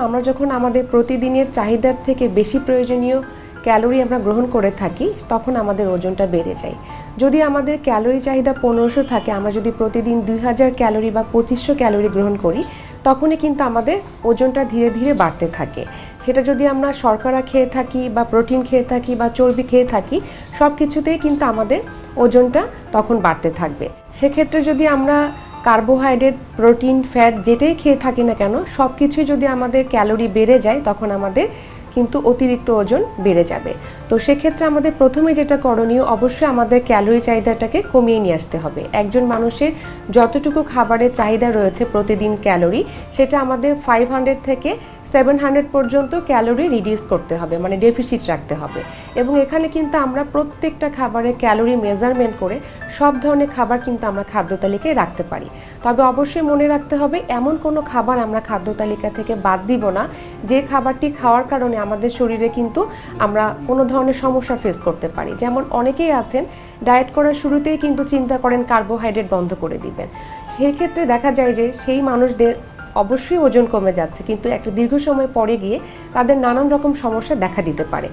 আমরা যখন আমাদের প্রতিদিনের চাহিদার থেকে বেশি প্রয়োজনীয় ক্যালোরি আমরা গ্রহণ করে থাকি তখন আমাদের ওজনটা বেড়ে যায়। যদি আমাদের ক্যালোরি চাহিদা 1500 থাকে, আমরা যদি প্রতিদিন 2000 ক্যালোরি বা 2500 ক্যালোরি গ্রহণ করি তখনই কিন্তু আমাদের ওজনটা ধীরে ধীরে বাড়তে থাকে। সেটা যদি আমরা শর্করা খেয়ে থাকি বা প্রোটিন খেয়ে থাকি বা চর্বি খেয়ে থাকি, সব কিছুতেই কিন্তু আমাদের ওজনটা তখন বাড়তে থাকবে। সেক্ষেত্রে যদি আমরা কার্বোহাইড্রেট, প্রোটিন, ফ্যাট যেটাই খেয়ে থাকি না কেন, সব কিছুই যদি আমাদের ক্যালোরি বেড়ে যায় তখন আমাদের কিন্তু অতিরিক্ত ওজন বেড়ে যাবে। তো সেক্ষেত্রে আমাদের প্রথমে যেটা করণীয়, অবশ্যই আমাদের ক্যালোরি চাহিদাটাকে কমিয়ে নিয়ে আসতে হবে। একজন মানুষের যতটুকু খাবারের চাহিদা রয়েছে প্রতিদিন ক্যালোরি, সেটা আমাদের 500 থেকে 700 পর্যন্ত ক্যালোরি রিডিউস করতে হবে, মানে ডেফিসিট রাখতে হবে। এবং এখানে কিন্তু আমরা প্রত্যেকটা খাবারের ক্যালোরি মেজারমেন্ট করে সব ধরনের খাবার কিন্তু আমরা খাদ্য তালিকায় রাখতে পারি। তবে অবশ্যই মনে রাখতে হবে এমন কোনো খাবার আমরা খাদ্য তালিকা থেকে বাদ দিব না যে খাবারটি খাওয়ার কারণে আমাদের শরীরে কিন্তু আমরা কোনো ধরনের সমস্যা ফেস করতে পারি। যেমন অনেকেই আছেন ডায়েট করার শুরুতেই কিন্তু চিন্তা করেন কার্বোহাইড্রেট বন্ধ করে দিবেন। সেই ক্ষেত্রে দেখা যায় যে সেই মানুষদের অবশ্যই ওজন কমে যাচ্ছে, কিন্তু একটা দীর্ঘ সময় পরে গিয়ে তাদের নানান রকম সমস্যা দেখা দিতে পারে।